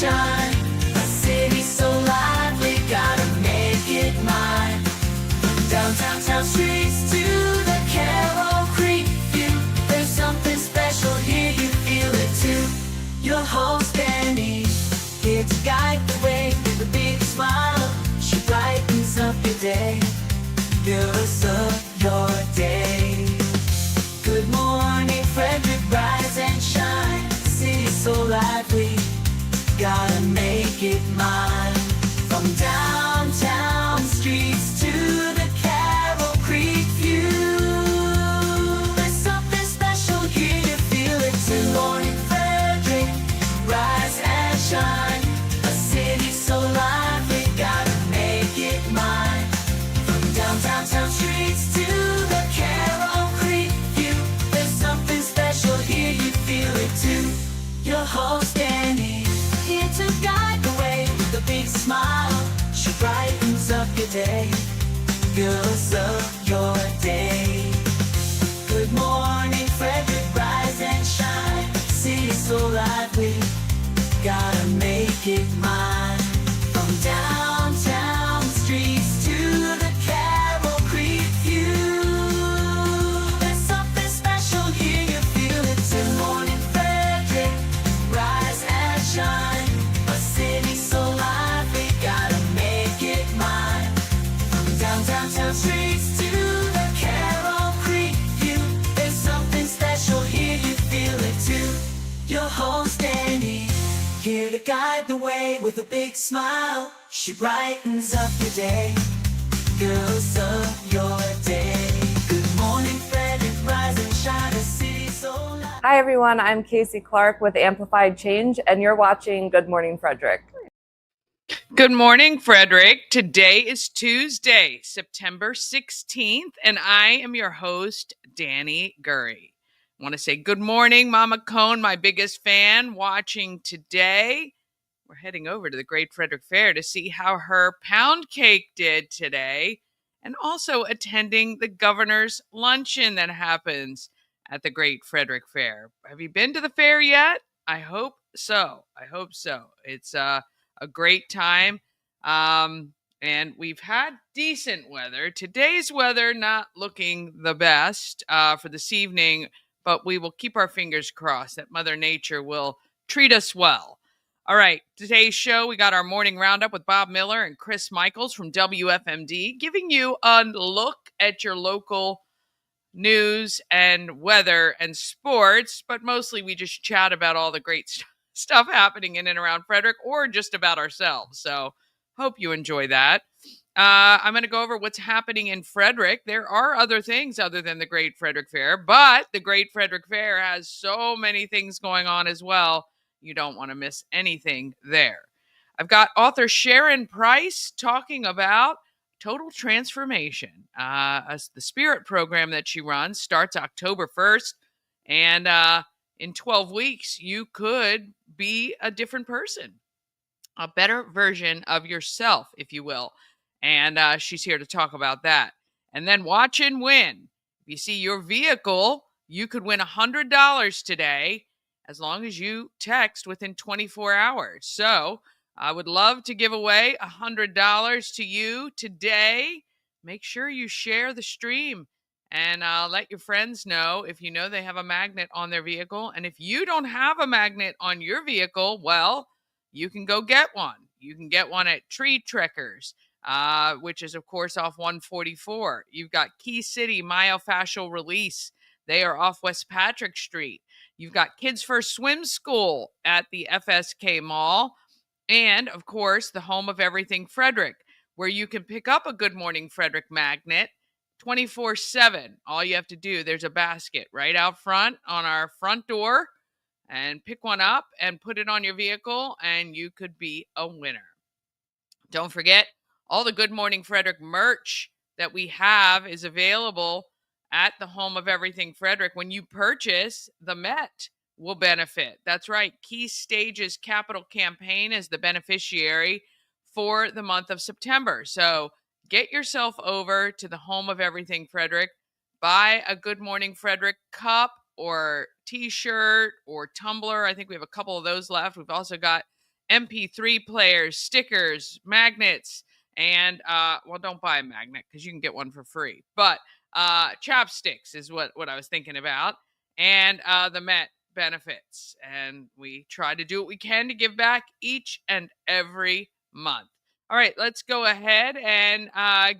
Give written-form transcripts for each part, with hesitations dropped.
shine. A city so lively, gotta make it mine. Downtown town streets to the Carroll Creek view. There's something special here, you feel it too. Your host Dani, here to guide the way with a big smile. She brightens up your day, fills up your day. Good morning, Frederick, rise and shine. City so lively, gotta make it mine. From downtown streets to the Carroll Creek view. There's something special here, you feel it too. Morning Frederick, rise and shine. A city so lively, gotta make it mine. From downtown streets to the Carroll Creek view. There's something special here, you feel it too. Your host Dani, here to guide the way with a big smile. She brightens up your day, fills up your day. Good morning, Frederick, rise and shine. City so lively, gotta make it mine. From downtown streets to the Carroll Creek view. There's something special here, you feel it too. Morning, Frederick, rise and shine. A city so lively, gotta make it mine. From downtown streets to the Carroll Creek view. There's something special here, you feel it too. Your host Dani, here to guide the way with a big smile. She brightens up your day, fills up your day. Good morning, Frederick, rise and shine. A city so lively. Hi everyone, I'm Casey Clark with Amplified Change, and you're watching Good Morning Frederick. Good morning, Frederick. Today is Tuesday, September 16th, and I am your host, Dani Gurrie. I want to say good morning, Mama Cone, my biggest fan, watching today. We're heading over to the Great Frederick Fair to see how her pound cake did today, and also attending the governor's luncheon that happens at the Great Frederick Fair. Have you been to the fair yet? I hope so. It's a great time. And we've had decent weather. Today's weather not looking the best for this evening, but we will keep our fingers crossed that Mother Nature will treat us well. All right, today's show, we got our morning roundup with Bob Miller and Chris Michaels from WFMD, giving you a look at your local news and weather and sports, but mostly we just chat about all the great stuff happening in and around Frederick, or just about ourselves. So hope you enjoy that. I'm going to go over what's happening in Frederick. There are other things other than the Great Frederick Fair, but the Great Frederick Fair has so many things going on as well. You don't want to miss anything there. I've got author Sharon Price talking about Total Transformation. The Spirit program that she runs starts October 1st, and in 12 weeks, you could be a different person, a better version of yourself, if you will. And she's here to talk about that. And then watch and win. If you see your vehicle, you could win $100 today, as long as you text within 24 hours. So I would love to give away $100 to you today. Make sure you share the stream and let your friends know if you know they have a magnet on their vehicle. And if you don't have a magnet on your vehicle, well, you can go get one. You can get one at Tree Trekkers, which is, of course, off 144. You've got Key City Myofascial Release. They are off West Patrick Street. You've got Kids First Swim School at the FSK Mall. And, of course, the home of everything Frederick, where you can pick up a Good Morning Frederick magnet 24/7. All you have to do, there's a basket right out front on our front door, and pick one up and put it on your vehicle, and you could be a winner. Don't forget, all the Good Morning Frederick merch that we have is available at the home of everything Frederick. When you purchase, the Met will benefit. That's right. Key Stages Capital Campaign is the beneficiary for the month of September. So get yourself over to the home of everything Frederick. Buy a Good Morning Frederick cup or t-shirt or tumbler. I think we have a couple of those left. We've also got MP3 players, stickers, magnets, and don't buy a magnet because you can get one for free. But chopsticks is what I was thinking about, and the Met benefits. And we try to do what we can to give back each and every month. All right, let's go ahead and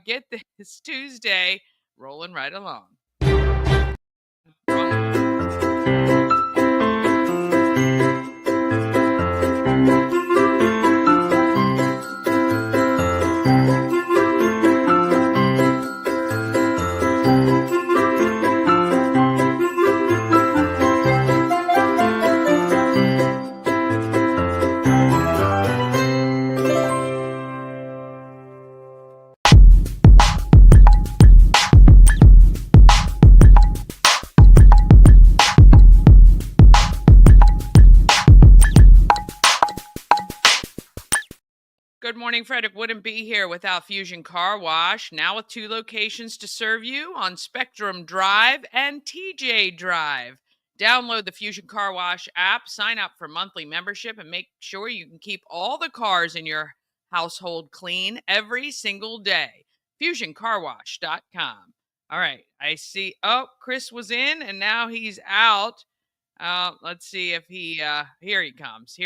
get this Tuesday rolling right along. Good morning, Frederick wouldn't be here without Fusion Car Wash, now with 2 locations to serve you on Spectrum Drive and TJ Drive. Download the Fusion Car Wash app, sign up for monthly membership, and make sure you can keep all the cars in your household clean every single day. FusionCarWash.com. All right, I see. Oh, Chris was in, and now he's out. Let's see if he, here he comes.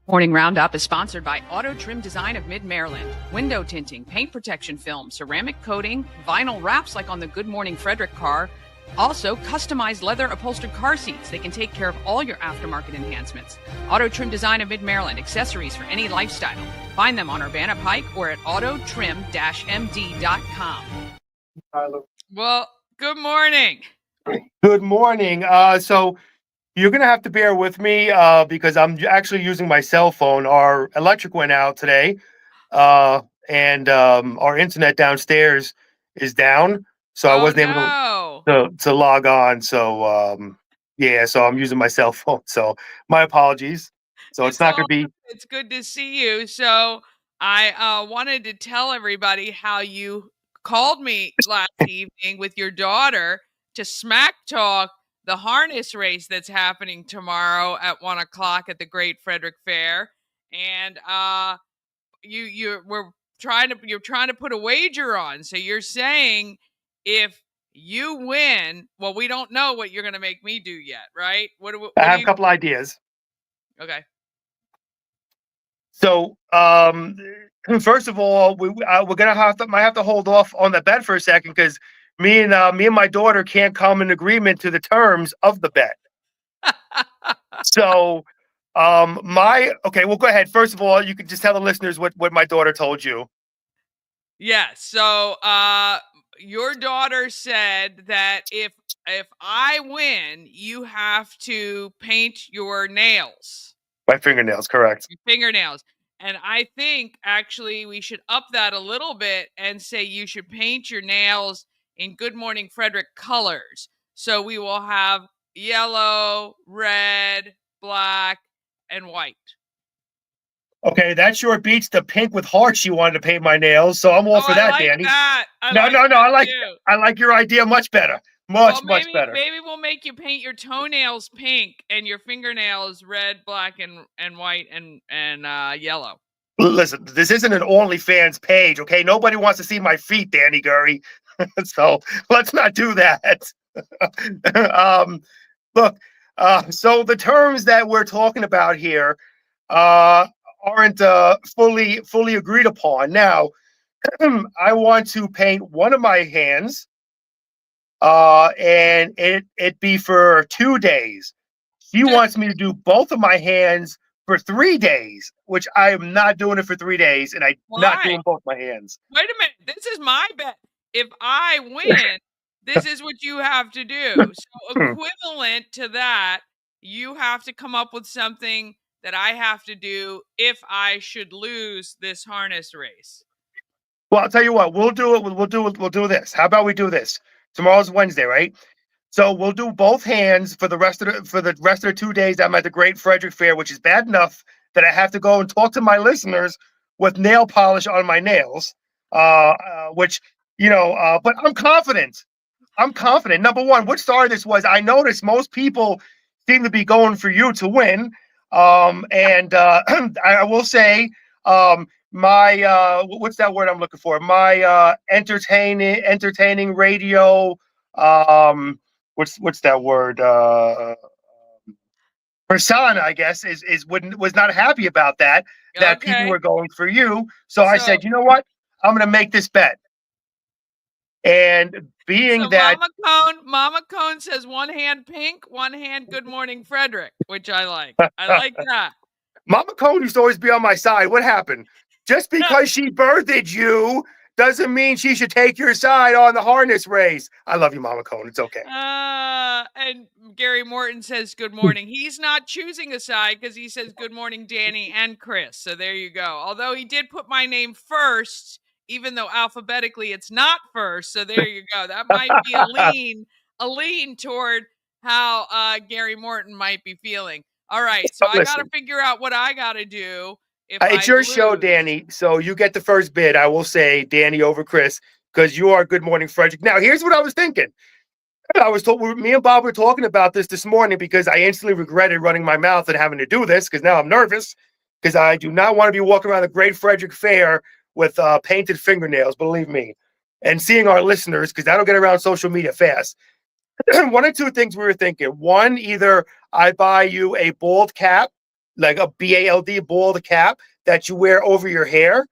Morning Roundup is sponsored by Auto Trim Design of Mid-Maryland. Window tinting, paint protection film, ceramic coating, vinyl wraps like on the Good Morning Frederick car. Also, customized leather upholstered car seats. They can take care of all your aftermarket enhancements. Auto Trim Design of Mid-Maryland, accessories for any lifestyle. Find them on Urbana Pike or at autotrim-md.com. Well, good morning. Good morning. So you're going to have to bear with me because I'm actually using my cell phone. Our electric went out today, and our internet downstairs is down, so I wasn't able to log on. So so I'm using my cell phone. So my apologies. So it's not going to be. It's good to see you. So I wanted to tell everybody how you called me last evening with your daughter to smack talk the harness race that's happening tomorrow at 1:00 at the Great Frederick Fair, and you're trying to put a wager on. So you're saying if you win, well, we don't know what you're going to make me do yet, right? I have a couple ideas. Okay. So first of all, we're gonna might have to hold off on the bet for a second because me and my daughter can't come in agreement to the terms of the bet. So well, go ahead. First of all, you can just tell the listeners what my daughter told you. Yeah. So your daughter said that if I win, you have to paint your nails. My fingernails, correct. Your fingernails. And I think actually we should up that a little bit and say you should paint your nails in Good Morning Frederick colors. So we will have yellow, red, black, and white. Okay, that sure beats the pink with hearts you wanted to paint my nails. So I'm all for that, Dani. I like your idea much better. Much better. Maybe we'll make you paint your toenails pink and your fingernails red, black, and white and yellow. Listen, this isn't an OnlyFans page, okay? Nobody wants to see my feet, Dani Gurrie. So let's not do that. Look, so the terms that we're talking about here aren't fully agreed upon. Now, I want to paint one of my hands, and it be for 2 days. She wants me to do both of my hands for 3 days, which I am not doing it for 3 days, and I'm not doing both my hands. Wait a minute. This is my bet. If I win, this is what you have to do. So equivalent to that, you have to come up with something that I have to do if I should lose this harness race. Well, I'll tell you what, we'll do it. We'll do this. How about we do this? Tomorrow's Wednesday, right? So we'll do both hands for the rest of the 2 days I'm at the Great Frederick Fair, which is bad enough that I have to go and talk to my listeners with nail polish on my nails. But I'm confident. Number one, what started this was I noticed most people seem to be going for you to win. And I will say, my what's that word I'm looking for? My entertaining radio. What's that word? Persona, I guess, is wouldn't was not happy about that people Okay. were going for you. So I So said, you know what? I'm going to make this bet. And being so that Mama Cone says one hand pink, one hand Good Morning Frederick, which I like. I like that. Mama Cone used to always be on my side, what happened? Just because she birthed you doesn't mean she should take your side on the harness race. I love you, Mama Cone. It's okay. And Gary Morton says good morning. He's not choosing a side because he says good morning, Dani and Chris. So there you go. Although he did put my name first, even though alphabetically it's not first. So there you go. That might be a lean toward how Gary Morton might be feeling. All right. So I got to Listen, figure out what I got to do if it's I your show, lose. Dani. So you get the first bid. I will say Dani over Chris because you are Good Morning Frederick. Now, here's what I was thinking. I was told me and Bob were talking about this morning because I instantly regretted running my mouth and having to do this because now I'm nervous because I do not want to be walking around the Great Frederick Fair with painted fingernails, believe me, and seeing our listeners because that'll get around social media fast. One or two things we were thinking. One, either I buy you a bald cap, like a BALD bald cap that you wear over your hair,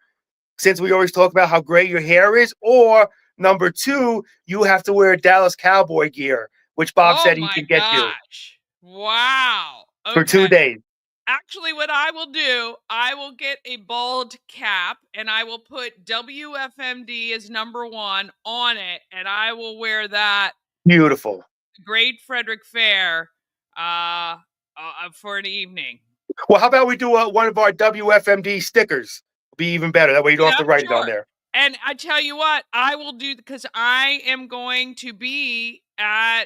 since we always talk about how great your hair is, or number two, you have to wear Dallas Cowboy gear, which Bob Oh said he my can get you gosh. Wow. for Okay. 2 days. Actually, what I will do, I will get a bald cap and I will put WFMD as number 1 on it, and I will wear that Beautiful. Great Frederick Fair for an evening. Well, how about we do one of our WFMD stickers? Be even better. That way you don't have Yeah, to write it on sure. there. And I tell you what, I will do because I am going to be at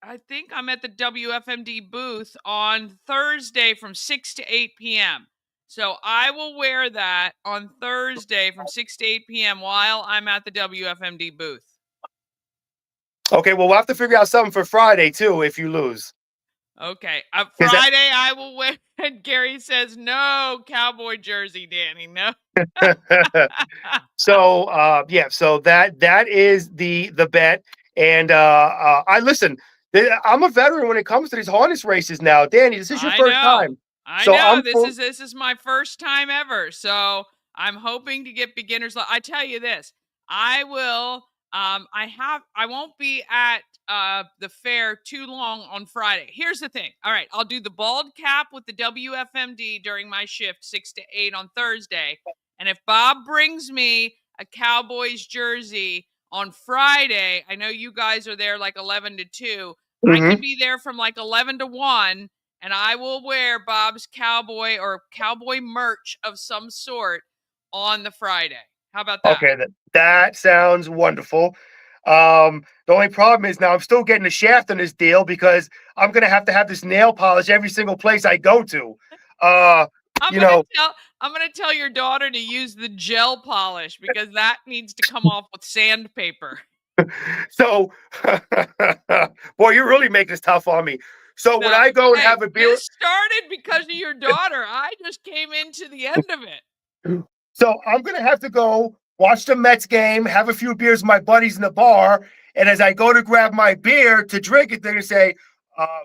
I think I'm at the WFMD booth on Thursday from 6 to 8 p.m. So I will wear that on Thursday from 6 to 8 p.m. while I'm at the WFMD booth. Okay, well, we'll have to figure out something for Friday, too, if you lose. Okay. That, Friday, I will wear, and Gary says, no cowboy jersey, Dani. No. so yeah, so that is the bet. And I listen, I'm a veteran when it comes to these harness races now. Dani, this is your I first know. time. I So know. I'm This full. is my first time ever. So I'm hoping to get beginners. I tell you this. I will I won't be at the fair too long on Friday. Here's the thing. All right, I'll do the bald cap with the WFMD during my shift 6 to 8 on Thursday. And if Bob brings me a Cowboys jersey on Friday, I know you guys are there like 11 to 2. I can Mhm. be there from like 11 to 1 and I will wear Bob's cowboy or cowboy merch of some sort on the Friday. How about that? Okay, that sounds wonderful. The only problem is now I'm still getting a shaft on this deal because I'm gonna have to have this nail polish every single place I go to. Uh, I'm you gonna know, tell I'm gonna tell your daughter to use the gel polish because that needs to come off with sandpaper. so boy, you're really making this tough on me. So when No, I go and hey, have a beer, this started because of your daughter. I just came into the end of it. so I'm gonna have to go watch the Mets game, have a few beers with my buddies in the bar, and as I go to grab my beer to drink it, they're gonna say,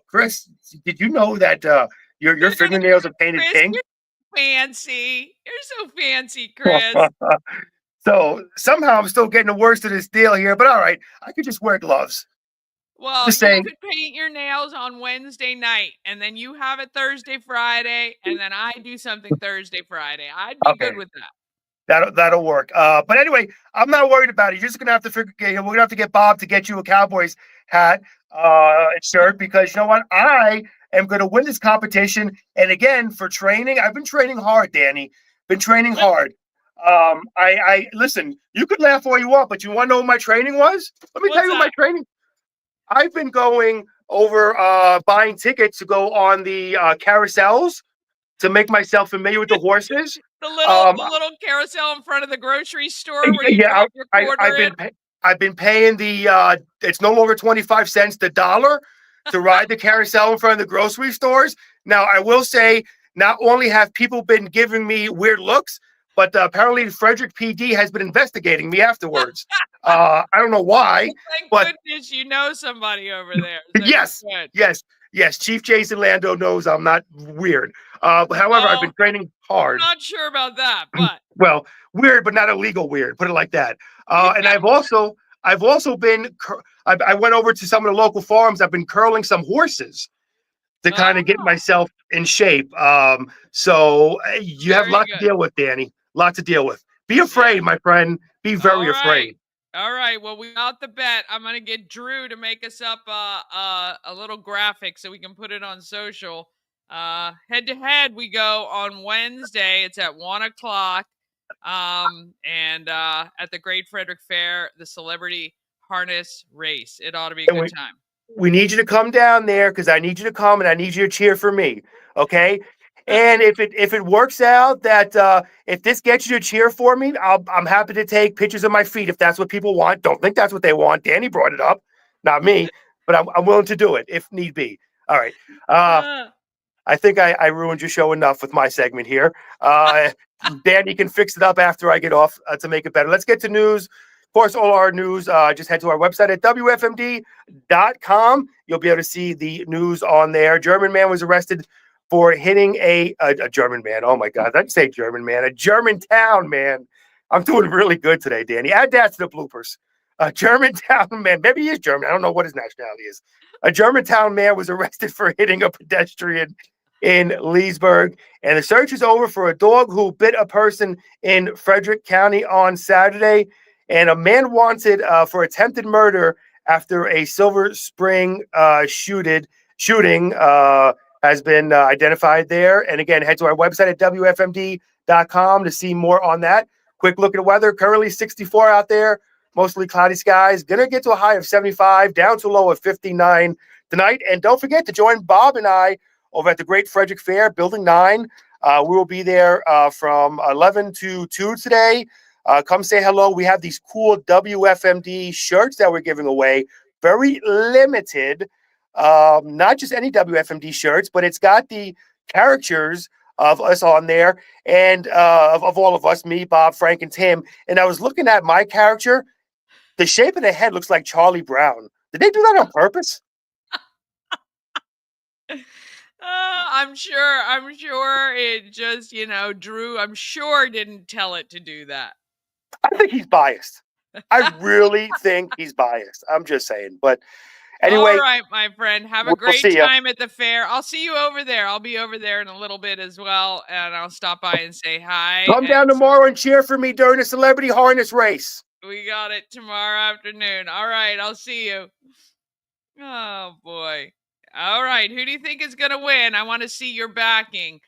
Chris, did you know that your They're gonna fingernails are painted Chris, pink? you're fancy. You're so fancy, Chris. So somehow I'm still getting the worst of this deal here, but all right, I could just wear gloves. Well, Just you saying. could paint your nails on Wednesday night, and then you have it Thursday, Friday, and then I do something Thursday, Friday. I'd be Okay, good with that. that'll work. But anyway, I'm not worried about it. You're just gonna have to figure. We're gonna have to get Bob to get you a Cowboys hat, and shirt because you know what? I am gonna win this competition. And again, for training, I've been training hard, Dani. Been training hard. I listen. You could laugh all you want, but you want to know what my training was? Let me tell What's you what my that? training. I've been going over buying tickets to go on the carousels to make myself familiar with the horses. Um, The little carousel in front of the grocery store where you yeah, drop your quarter in. I've been paying the it's no longer 25 cents, the dollar. to ride the carousel in front of the grocery stores. Now, I will say, not only have people been giving me weird looks, but apparently Frederick PD has been investigating me afterwards. I don't know why, Thank but goodness you know somebody over there. So yes, you're good. yes. Chief Jason Lando knows I'm not weird. However, I've been Well, training I'm hard. not sure about that, but Well, weird, but not illegal weird. Put it like that. yeah. And I've also been. I went over to some of the local farms. I've been curling some horses to kind of get Oh, myself in shape. So you have very lots to good. deal with, Danny. Lots to deal with. Be Yeah. afraid, my friend. Be All very right. afraid. All right. Well, without the bet, I'm gonna get Drew to make us up a little graphic so we can put it on social. Head to head, we go on Wednesday. It's at 1:00. And at the Great Frederick Fair, the celebrity harness race. It ought to be a And good time. we need you to come down there because I need you to come and I need you to cheer for me. Okay. And if it works out that if this gets you to cheer for me, I'm happy to take pictures of my feet if that's what people want. Don't think that's what they want. Danny brought it up, not me, but I'm willing to do it if need be. All right. Uh, I think I ruined your show enough with my segment here. Danny can fix it up after I get off to make it better. Let's get to news. Of course, all our news, just head to our website at WFMD.com. You'll be able to see the news on there. German man was arrested for hitting a German man. Oh, my God. I'd say German man. A Germantown man. I'm doing really good today, Danny. Add that to the bloopers. A Germantown man. Maybe he is German. I don't know what his nationality is. A Germantown man was arrested for hitting a pedestrian in Leesburg. And the search is over for a dog who bit a person in Frederick County on Saturday. And a man wanted for attempted murder after a Silver Spring shooting has been identified there. And again, head to our website at WFMD.com to see more on that. Quick look at the weather. Currently 64 out there, mostly cloudy skies. Going to get to a high of 75, down to a low of 59 tonight. And don't forget to join Bob and I over at the Great Frederick Fair, Building 9. We will be there from 11 to 2 today. Come say hello. We have these cool WFMD shirts that we're giving away. Very limited. Not just any WFMD shirts, but it's got the characters of us on there and of all of us, me, Bob, Frank, and Tim. And I was looking at my character. The shape of the head looks like Charlie Brown. Did they do that on purpose? I'm sure it just, Drew, I'm sure didn't tell it to do that. I think he's biased. I really think he's biased. I'm just saying. But anyway. All right, my friend. Have a great time at the fair. I'll see you over there. I'll be over there in a little bit as well. And I'll stop by and say hi. Come down tomorrow and cheer for me during the celebrity harness race. We got it tomorrow afternoon. All right. I'll see you. Oh, boy. All right. Who do you think is going to win? I want to see your backing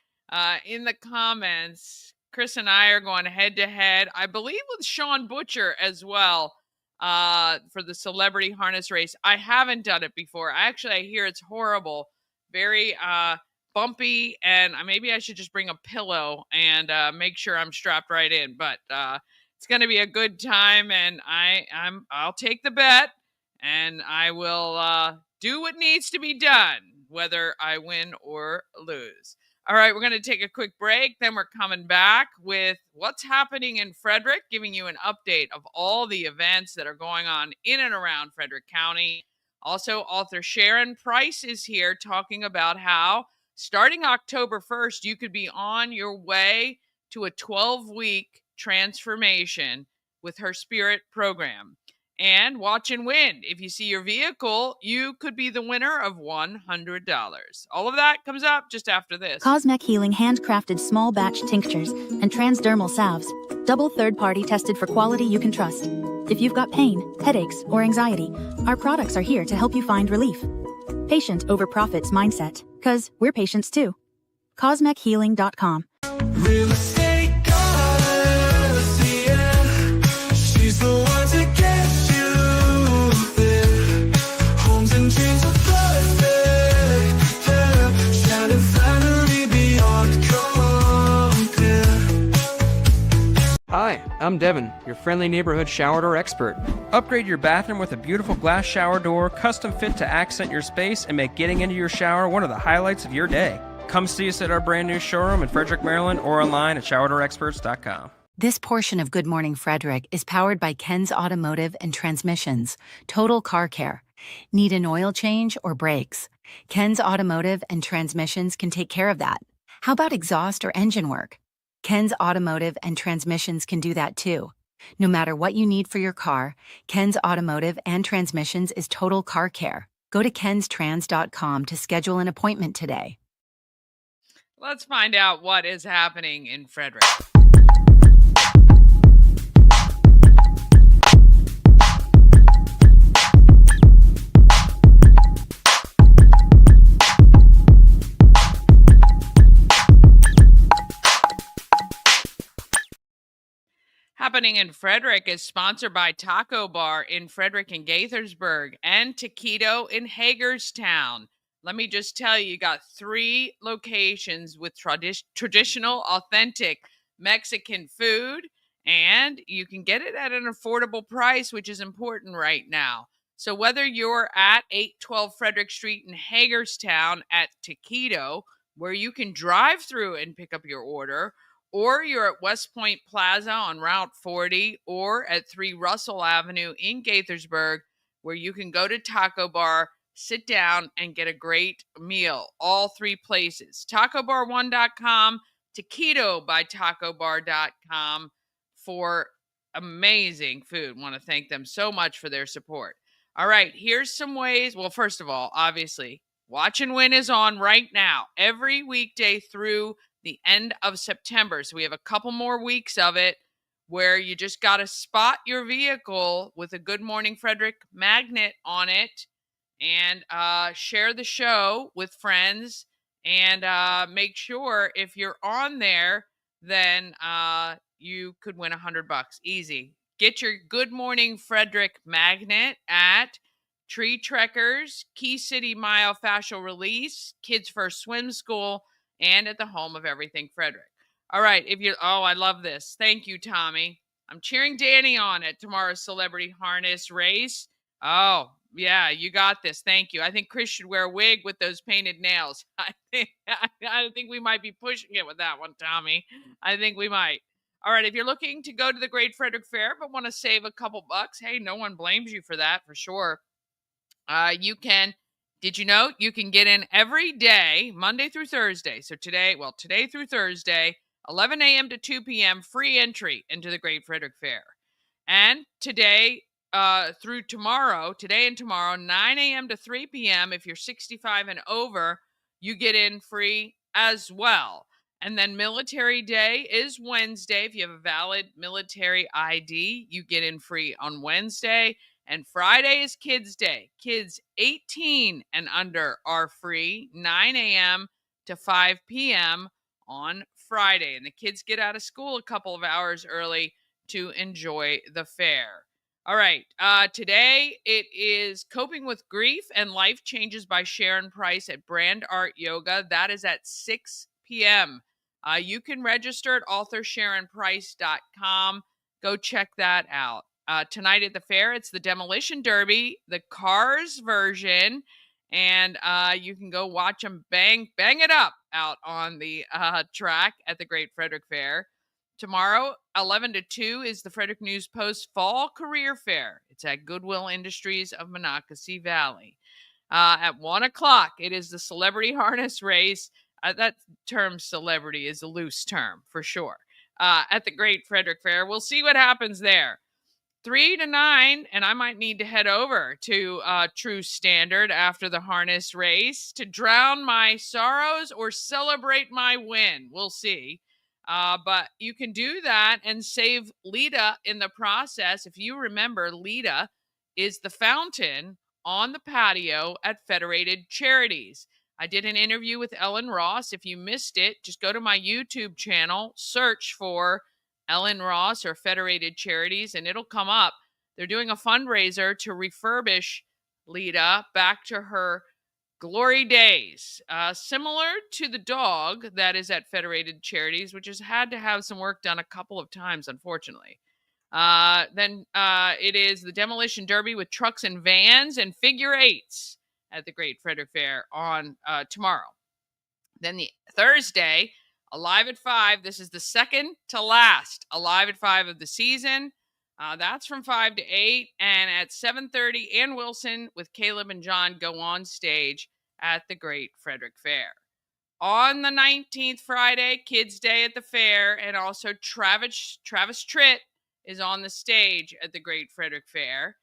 in the comments. Chris and I are going head to head, I believe, with Sean Butcher as well for the celebrity harness race. I haven't done it before. I hear it's horrible, very bumpy, and maybe I should just bring a pillow and make sure I'm strapped right in. But it's going to be a good time, and I'll take the bet, and I will do what needs to be done, whether I win or lose. All right, we're going to take a quick break. Then we're coming back with what's happening in Frederick, giving you an update of all the events that are going on in and around Frederick County. Also, author Sharon Price is here talking about how starting October 1st, you could be on your way to a 12-week transformation with her Spirit program. And watch and win. If you see your vehicle, you could be the winner of $100. All of that comes up just after this. Cosmec Healing handcrafted small batch tinctures and transdermal salves. Double third-party tested for quality you can trust. If you've got pain, headaches, or anxiety, our products are here to help you find relief. Patient over profits mindset. 'Cause we're patients too. CosmecHealing.com. Real estate goddess, yeah. She's the one to get you there. Homes and dreams are perfect, yeah. Sharon finally beyond compare. Hi, I'm I'm Devin, your friendly neighborhood shower door expert. Upgrade your bathroom with a beautiful glass shower door, custom fit to accent your space and make getting into your shower one of the highlights of your day. Come see us at our brand new showroom in Frederick, Maryland, or online at showerdoorexperts.com. This portion of Good Morning Frederick is powered by Ken's Automotive and Transmissions, Total Car Care. Need an oil change or brakes? Ken's Automotive and Transmissions can take care of that. How about exhaust or engine work? Ken's Automotive and Transmissions can do that too. No matter what you need for your car, Ken's Automotive and Transmissions is Total Car Care. Go to kenstrans.com to schedule an appointment today. Let's find out what is happening in Frederick. Happening in Frederick is sponsored by Taco Bar in Frederick and Gaithersburg and Taquito in Hagerstown. Let me just tell you, you got 3 locations with traditional, authentic Mexican food, and you can get it at an affordable price, which is important right now. So whether you're at 812 Frederick Street in Hagerstown at Taquito, where you can drive through and pick up your order, or you're at West Point Plaza on Route 40, or at 3 Russell Avenue in Gaithersburg, where you can go to Taco Bar, sit down, and get a great meal. All 3 places. TacoBar1.com, Taquito by TacoBar.com for amazing food. Want to thank them so much for their support. All right, here's some ways. Well, first of all, obviously, Watch and Win is on right now, every weekday through the end of September. So we have a couple more weeks of it where you just got to spot your vehicle with a Good Morning Frederick magnet on it and share the show with friends and make sure if you're on there, then you could win $100. Easy. Get your Good Morning Frederick magnet at Tree Trekkers, Key City Myofascial Release, Kids First Swim School, and at the home of everything Frederick. All right, I love this. Thank you, Tommy. I'm cheering Dani on at tomorrow's celebrity harness race. Oh, yeah, you got this. Thank you. I think Chris should wear a wig with those painted nails. I think we might be pushing it with that one, Tommy. I think we might. All right, if you're looking to go to the Great Frederick Fair but want to save a couple bucks, hey, no one blames you for that, for sure. You can. Did you know you can get in every day, Monday through Thursday? So today through Thursday, 11 a.m. to 2 p.m., free entry into the Great Frederick Fair. And today through tomorrow, today and tomorrow, 9 a.m. to 3 p.m., if you're 65 and over, you get in free as well. And then Military Day is Wednesday. If you have a valid military ID, you get in free on Wednesday. And Friday is Kids Day. Kids 18 and under are free, 9 a.m. to 5 p.m. on Friday. And the kids get out of school a couple of hours early to enjoy the fair. All right. Today it is Coping with Grief and Life Changes by Sharon Price at Brand Art Yoga. That is at 6 p.m. You can register at authorsharonprice.com. Go check that out. Tonight at the fair, it's the Demolition Derby, the Cars version, and you can go watch them bang it up out on the track at the Great Frederick Fair. Tomorrow, 11 to 2, is the Frederick News Post Fall Career Fair. It's at Goodwill Industries of Monocacy Valley. At 1 o'clock, it is the Celebrity Harness Race. That term celebrity is a loose term, for sure. At the Great Frederick Fair. We'll see what happens there. 3 to 9, and I might need to head over to True Standard after the harness race to drown my sorrows or celebrate my win. We'll see. But you can do that and save Lita in the process. If you remember, Lita is the fountain on the patio at Federated Charities. I did an interview with Ellen Ross. If you missed it, just go to my YouTube channel, search for Ellen Ross or Federated Charities, and it'll come up. They're doing a fundraiser to refurbish Lita back to her glory days, similar to the dog that is at Federated Charities, which has had to have some work done a couple of times, unfortunately. Then it is the Demolition Derby with trucks and vans and figure eights at the Great Frederick Fair on tomorrow. Then the Thursday, Alive at 5. This is the second to last Alive at 5 of the season. That's from 5 to 8. And at 7:30, Ann Wilson with Caleb and John go on stage at the Great Frederick Fair. On the 19th, Friday, Kids Day at the fair, and also Travis Tritt is on the stage at the Great Frederick Fair.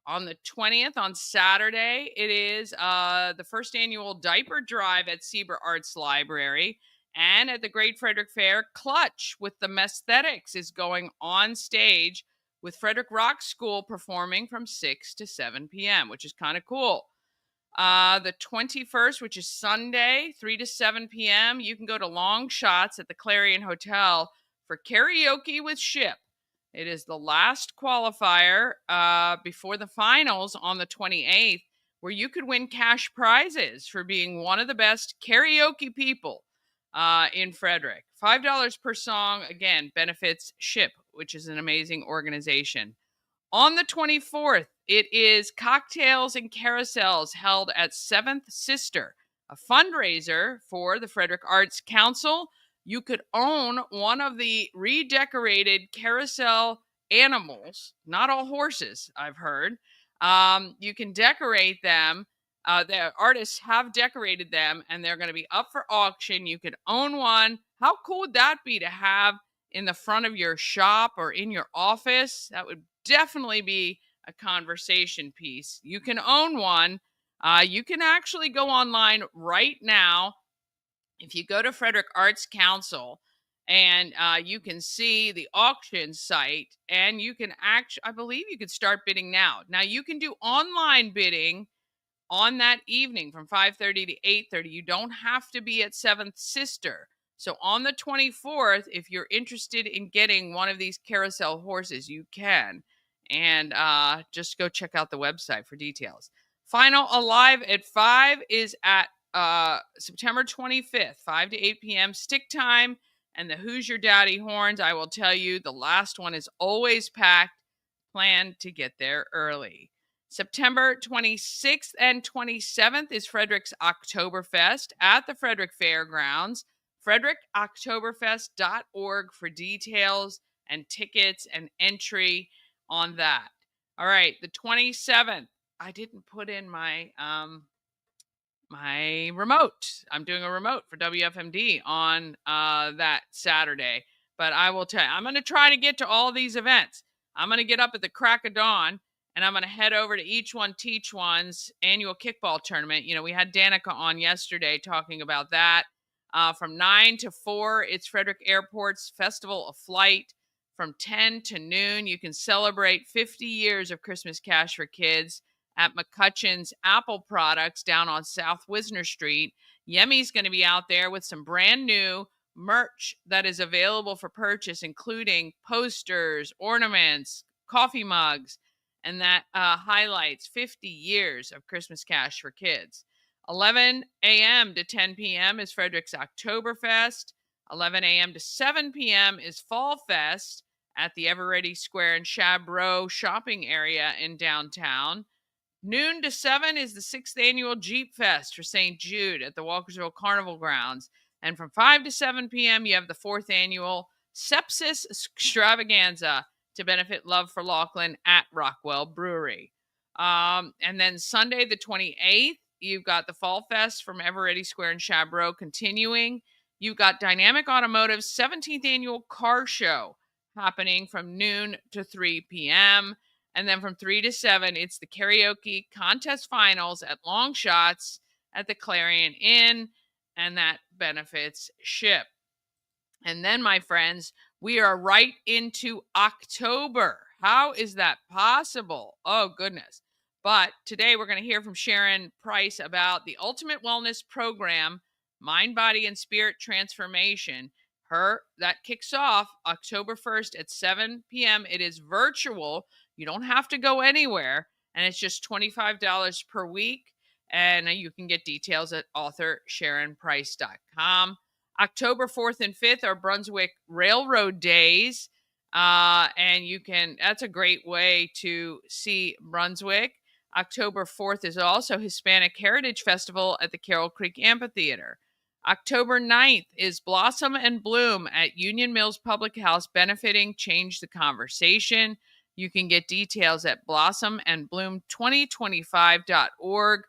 On the 20th, on Saturday, it is the first annual diaper drive at Seaber Arts Library. And at the Great Frederick Fair, Clutch with the Mesthetics is going on stage with Frederick Rock School performing from 6 to 7 p.m., which is kind of cool. The 21st, which is Sunday, 3 to 7 p.m., you can go to Long Shots at the Clarion Hotel for karaoke with Ship. It is the last qualifier before the finals on the 28th, where you could win cash prizes for being one of the best karaoke people in Frederick. $5 per song, again, benefits Ship, which is an amazing organization. On the 24th, it is Cocktails and Carousels held at Seventh Sister, a fundraiser for the Frederick Arts Council. You could own one of the redecorated carousel animals, not all horses, I've heard. You can decorate them. The artists have decorated them, and they're going to be up for auction. You could own one. How cool would that be to have in the front of your shop or in your office? That would definitely be a conversation piece. You can own one. You can actually go online right now. If you go to Frederick Arts Council, and you can see the auction site, and you can I believe you could start bidding now. Now you can do online bidding on that evening from 5:30 to 8:30. You don't have to be at Seventh Sister. So on the 24th, if you're interested in getting one of these carousel horses, you can. And just go check out the website for details. Final Alive at 5 is at September 25th, 5 to 8 p.m. stick time. And the Who's Your Daddy Horns, I will tell you, the last one is always packed. Plan to get there early. September 26th and 27th is Frederick's Oktoberfest at the Frederick Fairgrounds. FrederickOktoberfest.org for details and tickets and entry on that. All right, the 27th. I didn't put in my my remote. I'm doing a remote for WFMD on that Saturday. But I will tell you, I'm going to try to get to all these events. I'm going to get up at the crack of dawn, and I'm going to head over to Each One Teach One's annual kickball tournament. You know, we had Danica on yesterday talking about that. From 9 to 4, it's Frederick Airport's Festival of Flight. From 10 to noon, you can celebrate 50 years of Christmas Cash for Kids at McCutcheon's Apple Products down on South Wisner Street. Yemi's going to be out there with some brand new merch that is available for purchase, including posters, ornaments, coffee mugs, and that highlights 50 years of Christmas Cash for Kids. 11 a.m. to 10 p.m. is Frederick's Oktoberfest. 11 a.m. to 7 p.m. is Fall Fest at the Eveready Square and Chabreau shopping area in downtown. Noon to 7 is the 6th annual Jeep Fest for St. Jude at the Walkersville Carnival Grounds. And from 5 to 7 p.m., you have the 4th annual Sepsis Extravaganza to benefit Love for Laughlin at Rockwell Brewery. And then Sunday, the 28th, you've got the Fall Fest from Eveready Square in Chabreau continuing. You've got Dynamic Automotive's 17th annual car show happening from noon to 3 p.m. And then from 3 to 7, it's the karaoke contest finals at Long Shots at the Clarion Inn, and that benefits Ship. And then, my friends, we are right into October. How is that possible? Oh, goodness. But today we're going to hear from Sharon Price about the Ultimate Wellness Program, Mind, Body, and Spirit Transformation. That kicks off October 1st at 7 p.m. It is virtual. You don't have to go anywhere. And it's just $25 per week. And you can get details at authorsharonprice.com. October 4th and 5th are Brunswick Railroad Days. And that's a great way to see Brunswick. October 4th is also Hispanic Heritage Festival at the Carroll Creek Amphitheater. October 9th is Blossom and Bloom at Union Mills Public House, benefiting Change the Conversation. You can get details at blossomandbloom2025.org.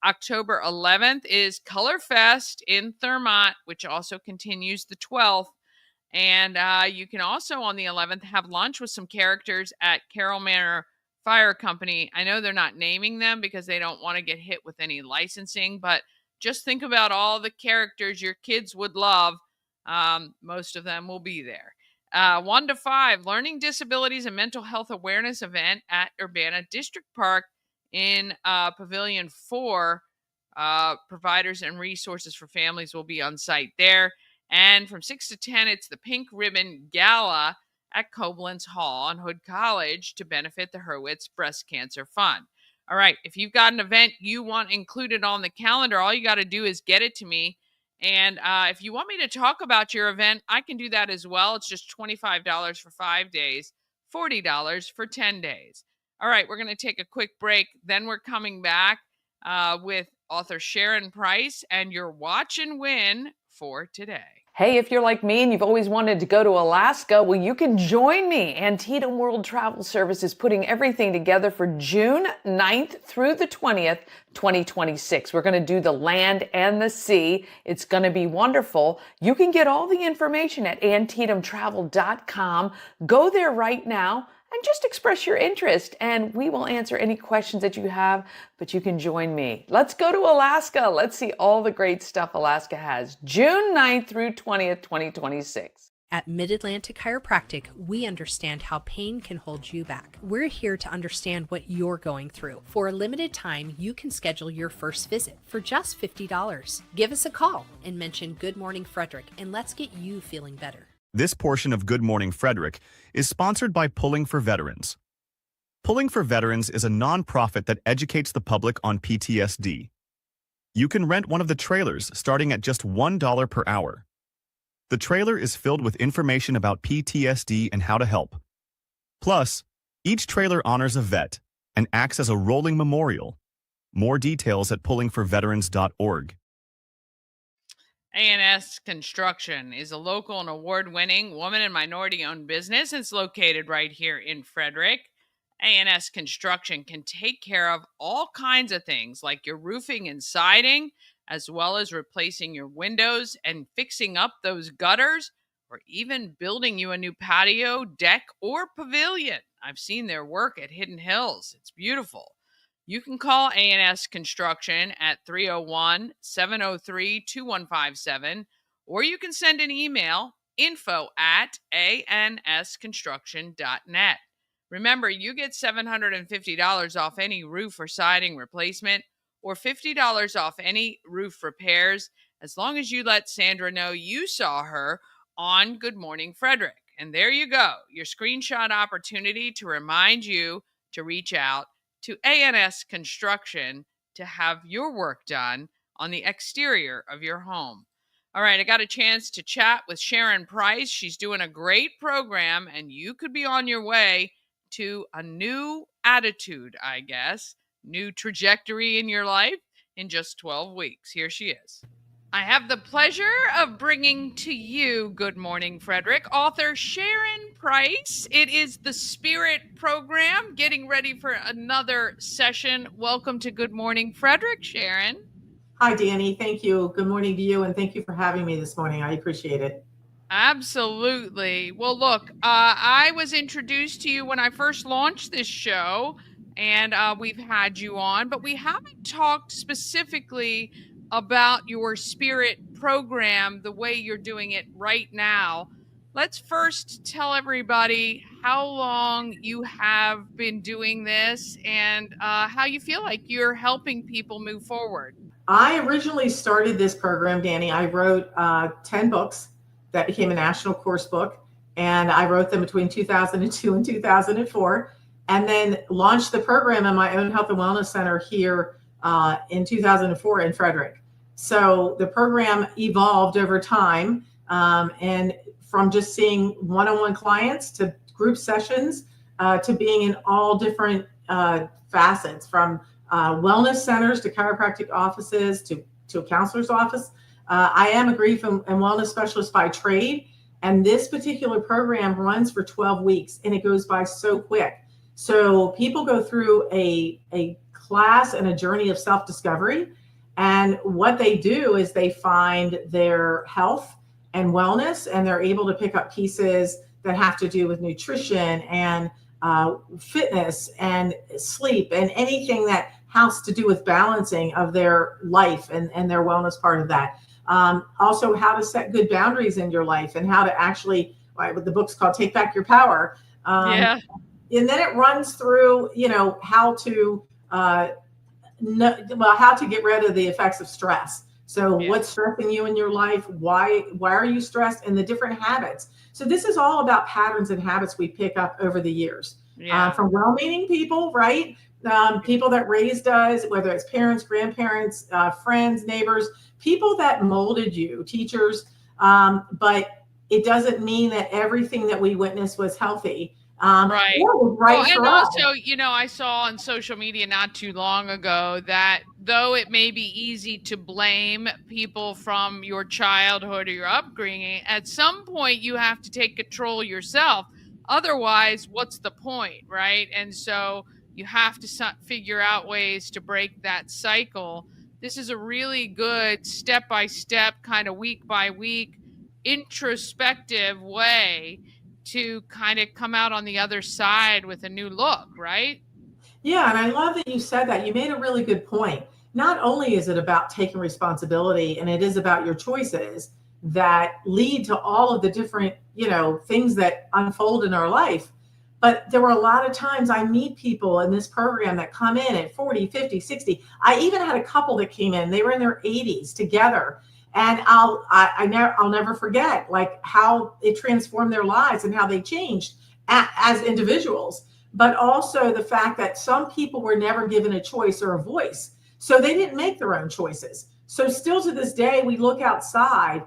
October 11th is Color Fest in Thurmont, which also continues the 12th. And you can also, on the 11th, have lunch with some characters at Carroll Manor Fire Company. I know they're not naming them because they don't want to get hit with any licensing, but just think about all the characters your kids would love. Most of them will be there. 1 to 5, Learning Disabilities and Mental Health Awareness event at Urbana District Park in Pavilion 4. Providers and resources for families will be on site there. And from 6 to 10, it's the Pink Ribbon Gala at Koblenz Hall on Hood College to benefit the Hurwitz Breast Cancer Fund. All right, if you've got an event you want included on the calendar, all you got to do is get it to me. And if you want me to talk about your event, I can do that as well. It's just $25 for 5 days, $40 for 10 days. All right, we're going to take a quick break. Then we're coming back with author Sharon Price and your watch and win for today. Hey, if you're like me and you've always wanted to go to Alaska, well, you can join me. Antietam World Travel Service is putting everything together for June 9th through the 20th, 2026. We're going to do the land and the sea. It's going to be wonderful. You can get all the information at antietamtravel.com. Go there right now and just express your interest, and we will answer any questions that you have, but you can join me. Let's go to Alaska. Let's see all the great stuff Alaska has. June 9th through 20th, 2026. At Mid-Atlantic Chiropractic, we understand how pain can hold you back. We're here to understand what you're going through. For a limited time, you can schedule your first visit for just $50. Give us a call and mention Good Morning Frederick, and let's get you feeling better. This portion of Good Morning Frederick is sponsored by Pulling for Veterans. Pulling for Veterans is a nonprofit that educates the public on PTSD. You can rent one of the trailers starting at just $1 per hour. The trailer is filled with information about PTSD and how to help. Plus, each trailer honors a vet and acts as a rolling memorial. More details at pullingforveterans.org. A&S Construction is a local and award-winning woman and minority-owned business. It's located right here in Frederick. A&S Construction can take care of all kinds of things like your roofing and siding, as well as replacing your windows and fixing up those gutters, or even building you a new patio, deck, or pavilion. I've seen their work at Hidden Hills. It's beautiful. You can call A&S Construction at 301-703-2157, or you can send an email, info@ansconstruction.net. Remember, you get $750 off any roof or siding replacement, or $50 off any roof repairs, as long as you let Sandra know you saw her on Good Morning Frederick. And there you go, your screenshot opportunity to remind you to reach out to A&S Construction to have your work done on the exterior of your home. All right, I got a chance to chat with Sharon Price. She's doing a great program, and you could be on your way to a new attitude, I guess, new trajectory in your life in just 12 weeks. Here she is. I have the pleasure of bringing to you, Good Morning Frederick, author Sharon Price. It is the Spirit program, getting ready for another session. Welcome to Good Morning Frederick, Sharon. Hi, Dani. Thank you. Good morning to you, and thank you for having me this morning. I appreciate it. Absolutely. Well, look, I was introduced to you when I first launched this show, and we've had you on, but we haven't talked specifically about your Spirit program, the way you're doing it right now. Let's first tell everybody how long you have been doing this and how you feel like you're helping people move forward. I originally started this program, Dani. I wrote 10 books that became a national course book, and I wrote them between 2002 and 2004, and then launched the program in my own health and wellness center here in 2004 in Frederick. So the program evolved over time, and from just seeing one-on-one clients to group sessions to being in all different facets, from wellness centers to chiropractic offices to a counselor's office. I am a grief and wellness specialist by trade, and this particular program runs for 12 weeks, and it goes by so quick. So people go through a class and a journey of self-discovery, and what they do is they find their health and wellness, and they're able to pick up pieces that have to do with nutrition and fitness and sleep and anything that has to do with balancing of their life and their wellness part of that. Also, how to set good boundaries in your life, and how to actually, what the book's called, Take Back Your Power. Yeah. And then it runs through, how to how to get rid of the effects of stress. So what's stressing you in your life? Why are you stressed? And the different habits. So this is all about patterns and habits we pick up over the years from well-meaning people, right? People that raised us, whether it's parents, grandparents, friends, neighbors, people that molded you, teachers. But it doesn't mean that everything that we witnessed was healthy. Right. And us. also, I saw on social media not too long ago that though it may be easy to blame people from your childhood or your upbringing, at some point you have to take control yourself. Otherwise, what's the point, right? And so you have to figure out ways to break that cycle. This is a really good step-by-step, kind of week-by-week, introspective way to kind of come out on the other side with a new look, right? Yeah, and I love that you said that. You made a really good point. Not only is it about taking responsibility, and it is about your choices that lead to all of the different, things that unfold in our life. But there were a lot of times I meet people in this program that come in at 40, 50, 60. I even had a couple that came in, they were in their 80s together. And I'll never forget like how it transformed their lives and how they changed as individuals, but also the fact that some people were never given a choice or a voice. So they didn't make their own choices. So still to this day, we look outside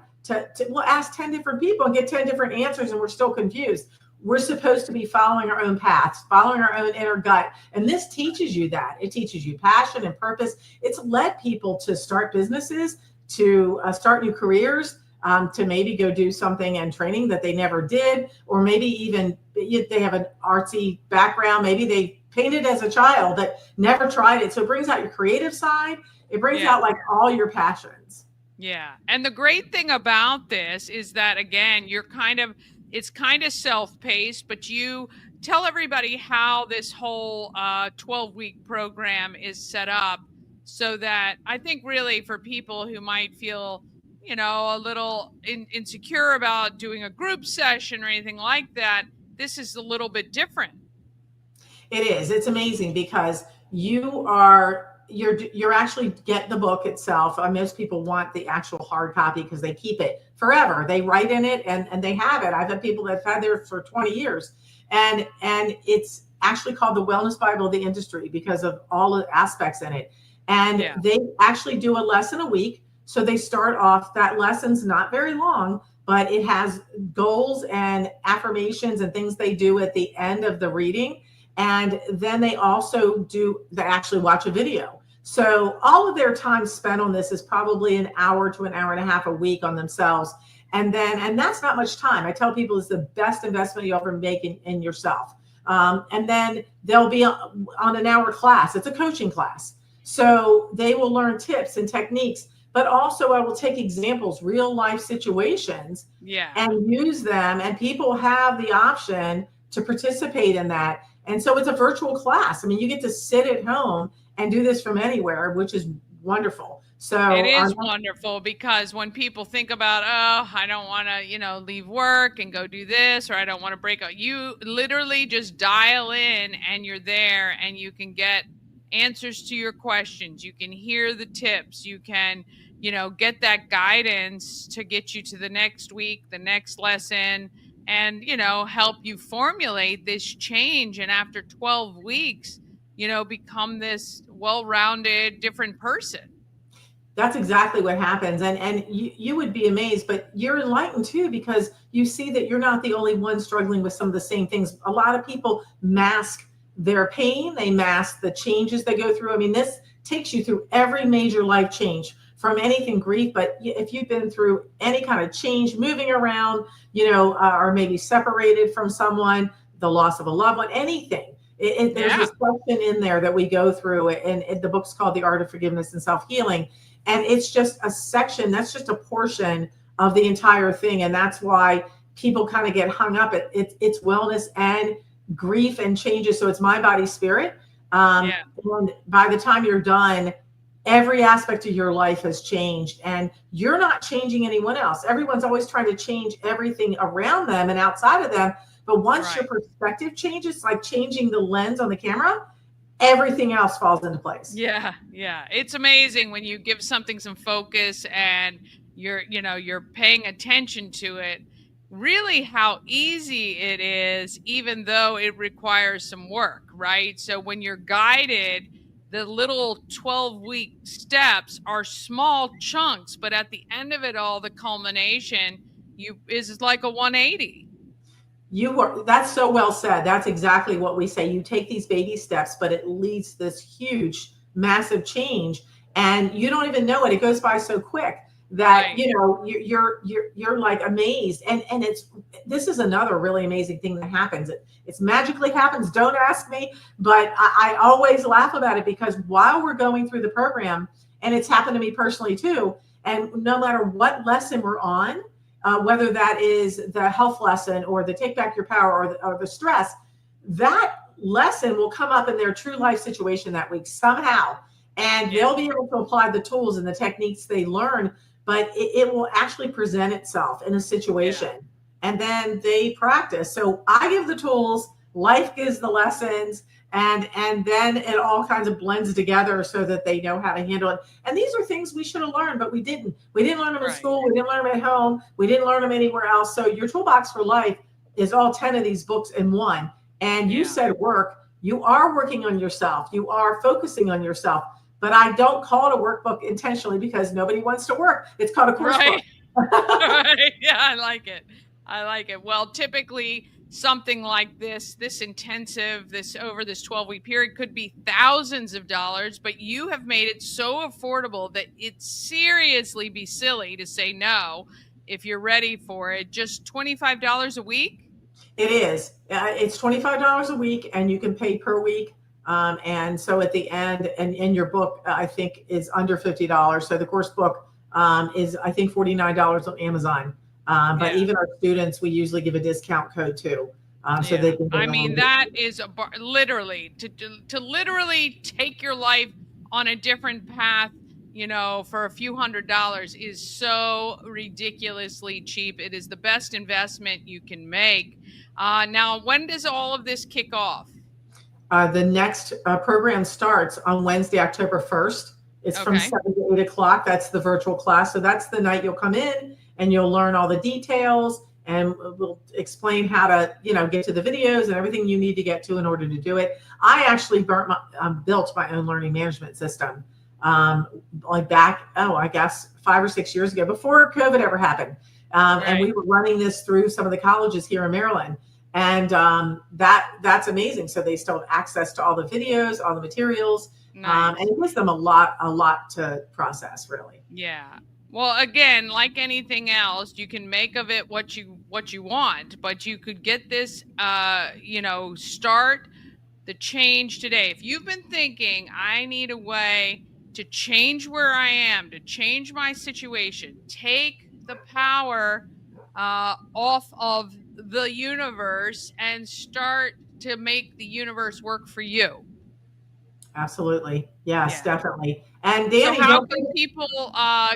we'll ask 10 different people and get 10 different answers, and we're still confused. We're supposed to be following our own paths, following our own inner gut. And this teaches you that. It teaches you passion and purpose. It's led people to start businesses, to start new careers, to maybe go do something and training that they never did, or maybe even they have an artsy background. Maybe they painted as a child but never tried it. So it brings out your creative side. It brings out like all your passions. Yeah. And the great thing about this is that, again, it's kind of self-paced, but you tell everybody how this whole 12-week program is set up, so that I think really for people who might feel, a little insecure about doing a group session or anything like that, this is a little bit different. It is. It's amazing because you're actually get the book itself. Most people want the actual hard copy because they keep it forever. They write in it and they have it. I've had people that have had theirs for 20 years. And it's actually called the Wellness Bible of the Industry because of all the aspects in it. And they actually do a lesson a week. So they start off, that lesson's not very long, but it has goals and affirmations and things they do at the end of the reading. And then they also they actually watch a video. So all of their time spent on this is probably an hour to an hour and a half a week on themselves. And that's not much time. I tell people it's the best investment you'll ever make in yourself. And then they'll be on an hour class. It's a coaching class. So they will learn tips and techniques, but also I will take examples, real life situations, and use them. And people have the option to participate in that. And so it's a virtual class. I mean, you get to sit at home and do this from anywhere, which is wonderful. So it is wonderful because when people think about, I don't want to, leave work and go do this, or I don't want to break out, you literally just dial in and you're there and you can get answers to your questions. You can hear the tips. You can, get that guidance to get you to the next week, the next lesson, and, help you formulate this change. And after 12 weeks, become this well-rounded, different person. That's exactly what happens. And you would be amazed, but you're enlightened too, because you see that you're not the only one struggling with some of the same things. A lot of people mask their pain, they mask the changes they go through. I mean, this takes you through every major life change, from anything grief, but if you've been through any kind of change, moving around, or maybe separated from someone, the loss of a loved one, anything. There's a section in there that we go through, and the book's called The Art of Forgiveness and Self-Healing. And it's just a section, that's just a portion of the entire thing. And that's why people kind of get hung up at it's wellness and grief and changes. So it's mind, body, spirit. And by the time you're done, every aspect of your life has changed, and you're not changing anyone else. Everyone's always trying to change everything around them and outside of them. But once your perspective changes, like changing the lens on the camera, everything else falls into place. Yeah. It's amazing when you give something some focus and you're paying attention to it, really how easy it is, even though it requires some work, right? So when you're guided, the little 12-week steps are small chunks, but at the end of it all, the culmination is like a 180. That's so well said. That's exactly what we say. You take these baby steps, but it leads to this huge, massive change, and you don't even know it. It goes by so quick that you're like amazed. And this is another really amazing thing that happens. It's magically happens. Don't ask me, but I always laugh about it, because while we're going through the program, and it's happened to me personally too, and no matter what lesson we're on, whether that is the health lesson or the take back your power or the stress, that lesson will come up in their true life situation that week somehow. And they'll be able to apply the tools and the techniques they learn, but it will actually present itself in a situation. And then they practice. So I give the tools, life gives the lessons, and then it all kinds of blends together so that they know how to handle it. And these are things we should have learned, but we didn't. We didn't learn them in school. We didn't learn them at home. We didn't learn them anywhere else. So your toolbox for life is all 10 of these books in one. And you said work. You are working on yourself. You are focusing on yourself. But I don't call it a workbook intentionally, because nobody wants to work. It's called a course book. Yeah, I like it. Well, typically something like this intensive, over this 12-week period could be thousands of dollars, but you have made it so affordable that it seriously be silly to say no if you're ready for it. Just $25 a week? It is. It's $25 a week, and you can pay per week. And so at the end, and in your book, I think is under $50. So the course book is, I think, $49 on Amazon. But even our students, we usually give a discount code too. So they can. I mean, that is literally to literally take your life on a different path, for a few $100s is so ridiculously cheap. It is the best investment you can make. Now, when does all of this kick off? The next program starts on Wednesday, October 1st. It's from 7 to 8 o'clock. That's the virtual class. So that's the night you'll come in and you'll learn all the details, and we'll explain how to, get to the videos and everything you need to get to in order to do it. I actually built my own learning management system like back, I guess 5 or 6 years ago, before COVID ever happened. And we were running this through some of the colleges here in Maryland. And that's amazing. So they still have access to all the videos, all the materials, and it gives them a lot to process, really. Yeah. Well, again, like anything else, you can make of it what you want, but you could get this, start the change today. If you've been thinking, I need a way to change where I am, to change my situation, take the power off of the universe and start to make the universe work for you. Absolutely. Yes, definitely. And Dani, so how can people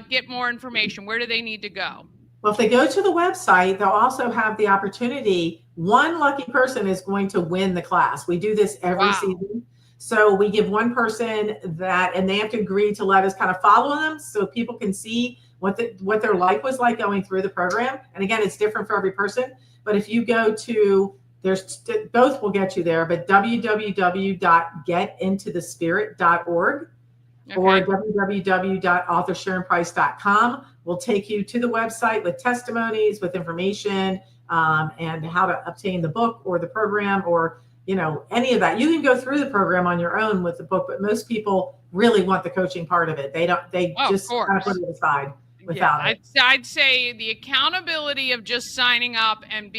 get more information? Where do they need to go? Well, if they go to the website, they'll also have the opportunity. One lucky person is going to win the class. We do this every season. So we give one person that, and they have to agree to let us kind of follow them so people can see what their life was like going through the program. And again, it's different for every person. But if you go to, both will get you there, but www.getintothespirit.org. or Okay. www.authorsharonprice.com will take you to the website with testimonies, with information, and how to obtain the book or the program, or any of that. You can go through the program on your own with the book, but most people really want the coaching part of it. They don't. They Oh, of just kind of put course. it aside Yeah, without it. I'd say the accountability of just signing up and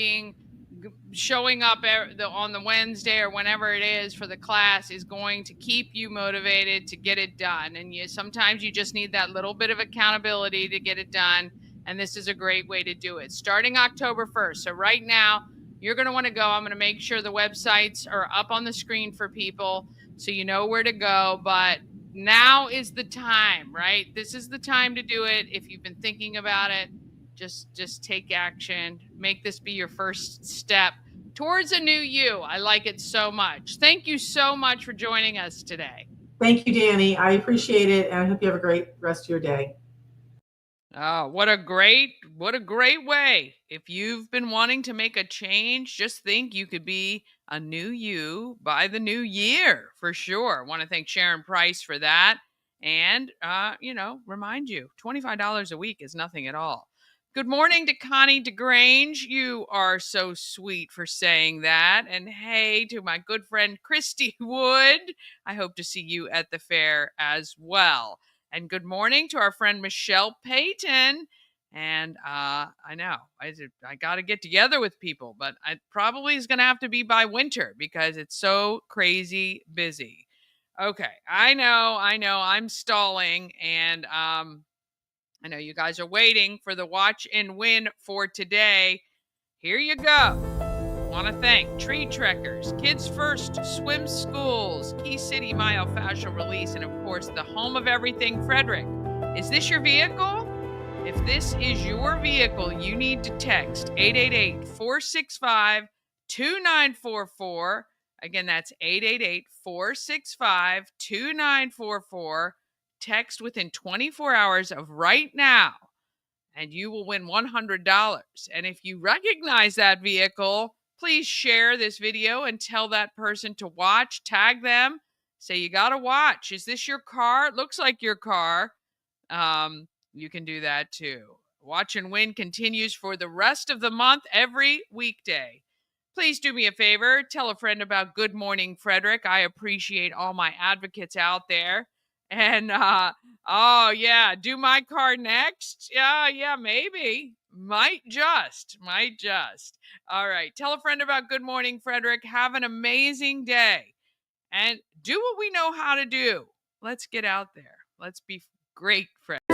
showing up on the Wednesday or whenever it is for the class is going to keep you motivated to get it done. And sometimes you just need that little bit of accountability to get it done. And this is a great way to do it. Starting October 1st. So right now, you're going to want to go. I'm going to make sure the websites are up on the screen for people so you know where to go. But now is the time, right? This is the time to do it. If you've been thinking about it, just take action. Make this be your first step towards a new you. I like it so much. Thank you so much for joining us today. Thank you, Dani. I appreciate it, and I hope you have a great rest of your day. Oh, what a great way. If you've been wanting to make a change, just think you could be a new you by the new year for sure. I want to thank Sharon Price for that. And, remind you, $25 a week is nothing at all. Good morning to Connie DeGrange. You are so sweet for saying that. And hey, to my good friend Christy Wood, I hope to see you at the fair as well. And good morning to our friend Michelle Payton. And I know I got to get together with people, but it probably is going to have to be by winter because it's so crazy busy. Okay, I know, I'm stalling, and I know you guys are waiting for the watch and win for today. Here you go. Want to thank Tree Trekkers, Kids First Swim Schools, Key City Myofascial Release, and of course, the home of everything, Frederick. Is this your vehicle? If this is your vehicle, you need to text 888-465-2944. Again, that's 888-465-2944. Text within 24 hours of right now, and you will win $100. And if you recognize that vehicle, please share this video and tell that person to watch. Tag them. Say, you got to watch. Is this your car? It looks like your car. You can do that too. Watch and Win continues for the rest of the month every weekday. Please do me a favor. Tell a friend about Good Morning Frederick. I appreciate all my advocates out there. And, oh, yeah, do my car next? Yeah, maybe. Might just. All right. Tell a friend about Good Morning Frederick. Have an amazing day. And do what we know how to do. Let's get out there. Let's be great friends.